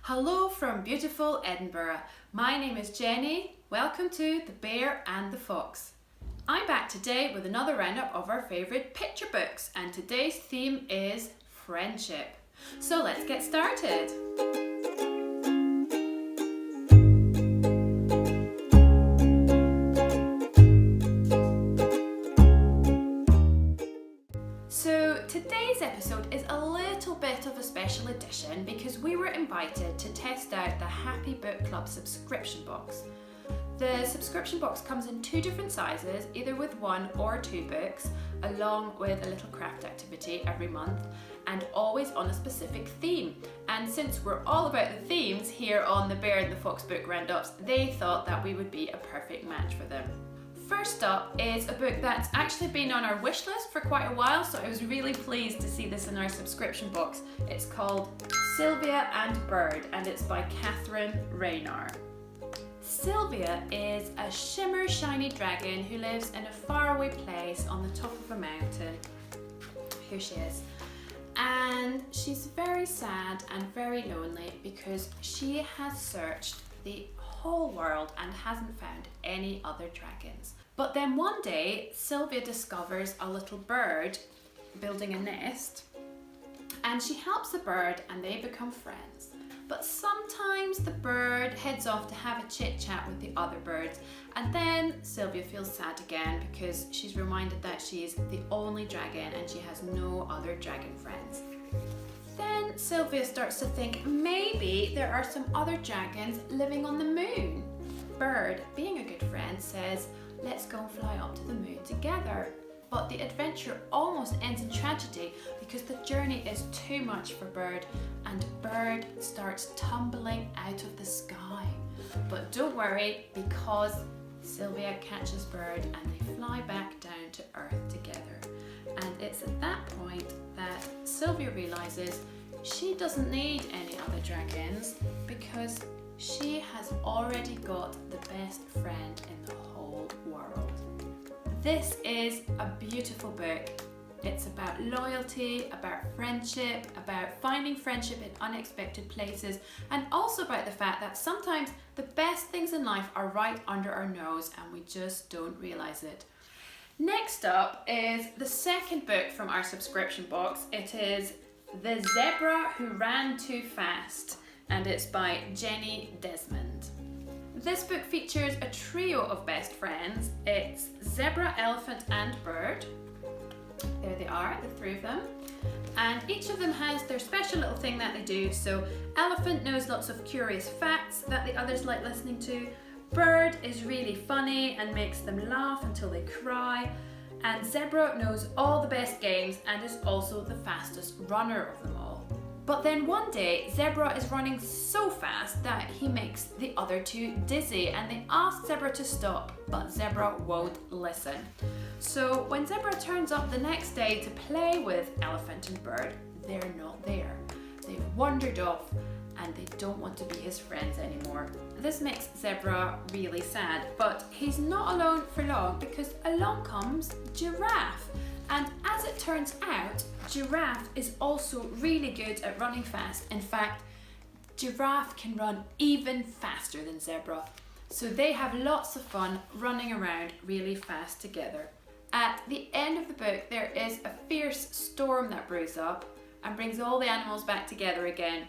Hello from beautiful Edinburgh. My name is Jenny. Welcome to The Bear and the Fox. I'm back today with another roundup of our favourite picture books, and today's theme is friendship. So let's get started. So today's episode is a little bit of a special edition because we were invited to test out the Happy Book Club subscription box. The subscription box comes in two different sizes, either with one or two books, along with a little craft activity every month, and always on a specific theme. And since we're all about the themes here on the Bear and the Fox book roundups, they thought that we would be a perfect match for them. First up is a book that's actually been on our wish list for quite a while, so I was really pleased to see this in our subscription box. It's called Sylvia and Bird, and it's by Catherine Rayner. Sylvia is a shimmer shiny dragon who lives in a faraway place on the top of a mountain. Here she is. And she's very sad and very lonely because she has searched the whole world and hasn't found any other dragons. But then one day, Sylvia discovers a little bird building a nest, and she helps the bird and they become friends. But sometimes the bird heads off to have a chit chat with the other birds, and then Sylvia feels sad again because she's reminded that she is the only dragon and she has no other dragon friends. Then Sylvia starts to think maybe there are some other dragons living on the moon. Bird, being a good friend, says, let's go and fly up to the moon together. But the adventure almost ends in tragedy because the journey is too much for Bird, and Bird starts tumbling out of the sky. But don't worry, because Sylvia catches Bird and they fly back down to Earth together. And it's at that point that Sylvia realises she doesn't need any other dragons because she has already got the best friend in the whole world. This is a beautiful book. It's about loyalty, about friendship, about finding friendship in unexpected places, and also about the fact that sometimes the best things in life are right under our nose and we just don't realise it. Next up is the second book from our subscription box. It is The Zebra Who Ran Too Fast, and it's by Jenny Desmond. This book features a trio of best friends. It's Zebra, Elephant and Bird. There they are, the three of them. And each of them has their special little thing that they do. So Elephant knows lots of curious facts that the others like listening to. Bird is really funny and makes them laugh until they cry. And Zebra knows all the best games and is also the fastest runner of them all. But then one day, Zebra is running so fast that he makes the other two dizzy, and they ask Zebra to stop, but Zebra won't listen. So when Zebra turns up the next day to play with Elephant and Bird, they're not there. They've wandered off and they don't want to be his friends anymore. This makes Zebra really sad, but he's not alone for long because along comes Giraffe. And as it turns out, Giraffe is also really good at running fast. In fact, Giraffe can run even faster than Zebra. So they have lots of fun running around really fast together. At the end of the book, there is a fierce storm that brews up and brings all the animals back together again.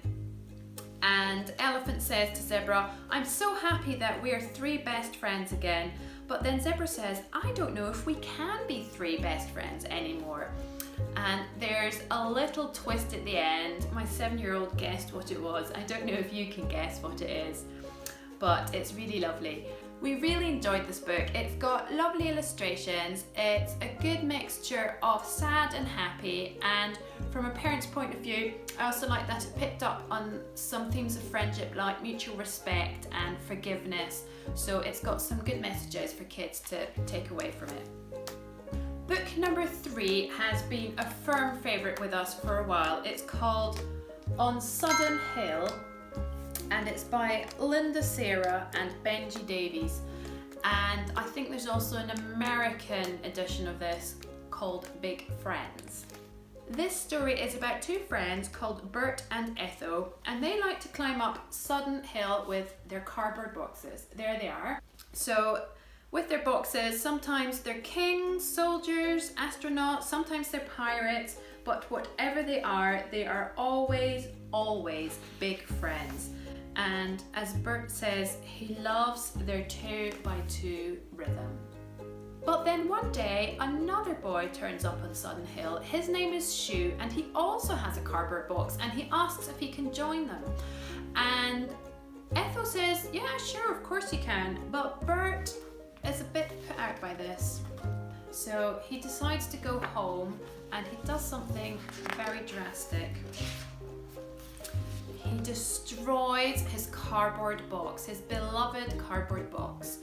And Elephant says to Zebra, I'm so happy that we're three best friends again. But then Zebra says, I don't know if we can be three best friends anymore. And there's a little twist at the end. My 7-year-old guessed what it was. I don't know if you can guess what it is, but it's really lovely. We really enjoyed this book. It's got lovely illustrations. It's a good mixture of sad and happy, and from a parent's point of view, I also like that it picked up on some themes of friendship like mutual respect and forgiveness. So it's got some good messages for kids to take away from it. Book number 3 has been a firm favourite with us for a while. It's called On Sudden Hill, and it's by Linda Sarah and Benji Davies. And I think there's also an American edition of this called Big Friends. This story is about two friends called Bert and Ethel, and they like to climb up Sudden Hill with their cardboard boxes. There they are. So with their boxes, sometimes they're kings, soldiers, astronauts, sometimes they're pirates, but whatever they are always, always big friends. And as Bert says, he loves their 2x2 rhythm. But then one day, another boy turns up on Sudden Hill. His name is Shu, and he also has a cardboard box, and he asks if he can join them. And Ethel says, yeah, sure, of course you can. But Bert is a bit put out by this. So he decides to go home, and he does something very drastic. He destroys his cardboard box, his beloved cardboard box,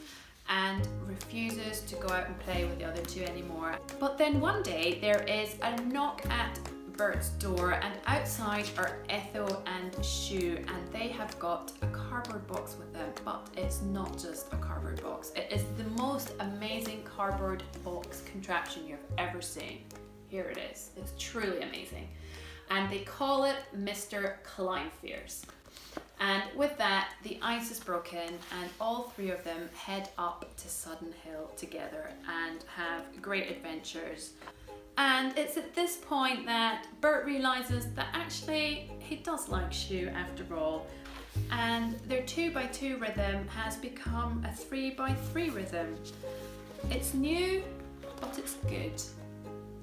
and refuses to go out and play with the other two anymore. But then one day there is a knock at Bert's door, and outside are Ethel and Shu, and they have got a cardboard box with them. But it's not just a cardboard box, it is the most amazing cardboard box contraption you've ever seen. Here it is, it's truly amazing. And they call it Mr. Kleinfears. And with that, the ice is broken, and all three of them head up to Sudden Hill together and have great adventures. And it's at this point that Bert realizes that actually he does like Shu after all. And their 2x2 rhythm has become a 3x3 rhythm. It's new, but it's good.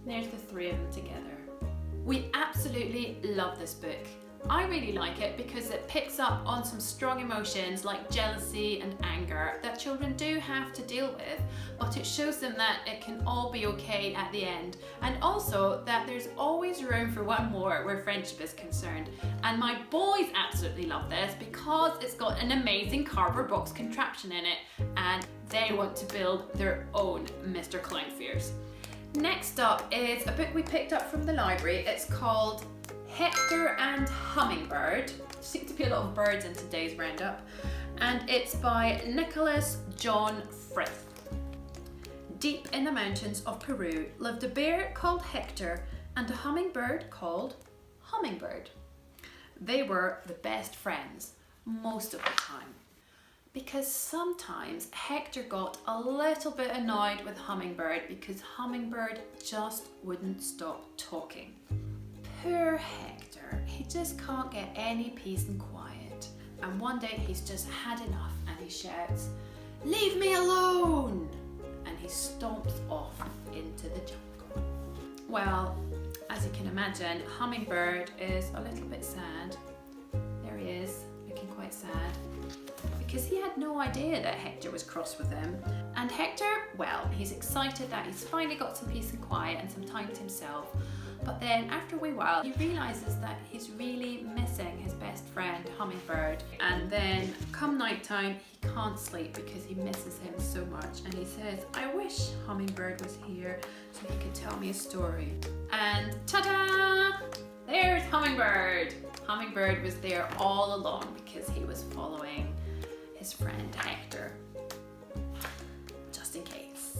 There's the three of them together. We absolutely love this book. I really like it because it picks up on some strong emotions like jealousy and anger that children do have to deal with, but it shows them that it can all be okay at the end, and also that there's always room for one more where friendship is concerned. And my boys absolutely love this because it's got an amazing cardboard box contraption in it, and they want to build their own Mr. Kleinfears. Next up is a book we picked up from the library. It's called Hector and Hummingbird. There seem to be a lot of birds in today's roundup. And it's by Nicholas John Frith. Deep in the mountains of Peru lived a bear called Hector and a hummingbird called Hummingbird. They were the best friends most of the time, because sometimes Hector got a little bit annoyed with Hummingbird because Hummingbird just wouldn't stop talking. Poor Hector, he just can't get any peace and quiet. And one day he's just had enough and he shouts, "Leave me alone!" And he stomps off into the jungle. Well, as you can imagine, Hummingbird is a little bit sad. There he is, looking quite sad, because he had no idea that Hector was cross with him. And Hector, well, he's excited that he's finally got some peace and quiet and some time to himself. But then after a wee while, he realises that he's really missing his best friend, Hummingbird. And then come night time, he can't sleep because he misses him so much. And he says, "I wish Hummingbird was here so he could tell me a story." And ta-da! There's Hummingbird! Hummingbird was there all along because he was following his friend Hector, just in case.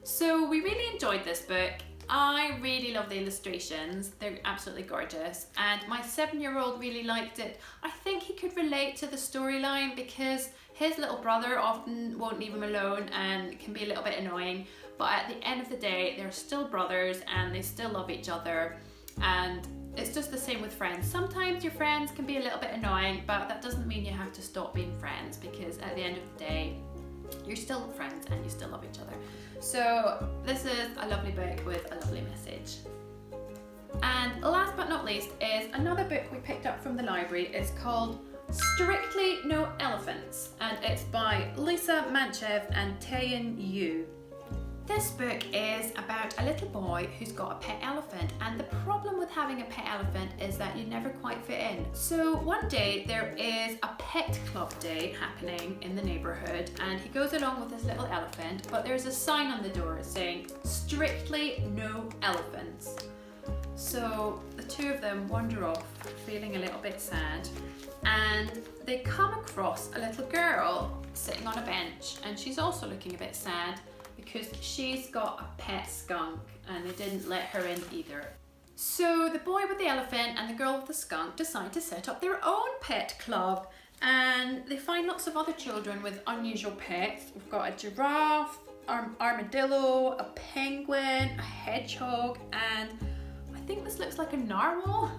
So we really enjoyed this book. I really love the illustrations, they're absolutely gorgeous, and my 7-year-old really liked it. I think he could relate to the storyline because his little brother often won't leave him alone and can be a little bit annoying, but at the end of the day they're still brothers and they still love each other. And it's just the same with friends. Sometimes your friends can be a little bit annoying, but that doesn't mean you have to stop being friends, because at the end of the day you're still friends and you still love each other. So this is a lovely book with a lovely message. And last but not least is another book we picked up from the library. It's called Strictly No Elephants, and it's by Lisa Manchev and Taeyin Yu. This book is about a little boy who's got a pet elephant, and the problem with having a pet elephant is that you never quite fit in. So one day there is a pet club day happening in the neighbourhood, and he goes along with this little elephant, but there's a sign on the door saying "Strictly No Elephants." So the two of them wander off feeling a little bit sad, and they come across a little girl sitting on a bench, and she's also looking a bit sad because she's got a pet skunk and they didn't let her in either. So the boy with the elephant and the girl with the skunk decide to set up their own pet club, and they find lots of other children with unusual pets. We've got a giraffe, armadillo, a penguin, a hedgehog, and I think this looks like a narwhal.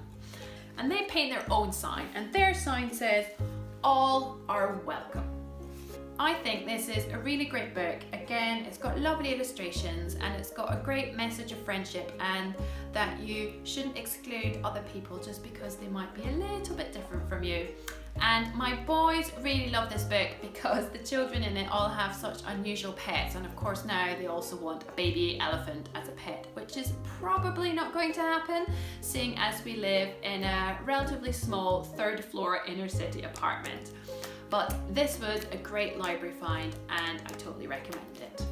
And they paint their own sign, and their sign says, "All are welcome." I think this is a really great book. Again, it's got lovely illustrations and it's got a great message of friendship and that you shouldn't exclude other people just because they might be a little bit different from you. And my boys really love this book because the children in it all have such unusual pets, and of course now they also want a baby elephant as a pet, which is probably not going to happen seeing as we live in a relatively small third floor inner city apartment. But this was a great library find and I totally recommend it.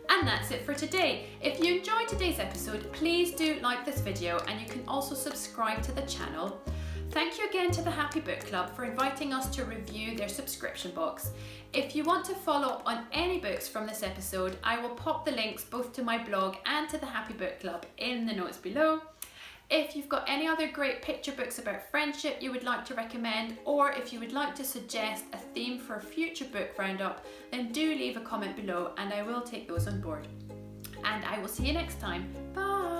And that's it for today. If you enjoyed today's episode, please do like this video, and you can also subscribe to the channel. Thank you again to the Happy Book Club for inviting us to review their subscription box. If you want to follow up on any books from this episode, I will pop the links both to my blog and to the Happy Book Club in the notes below. If you've got any other great picture books about friendship you would like to recommend, or if you would like to suggest a theme for a future book roundup, then do leave a comment below and I will take those on board. And I will see you next time. Bye!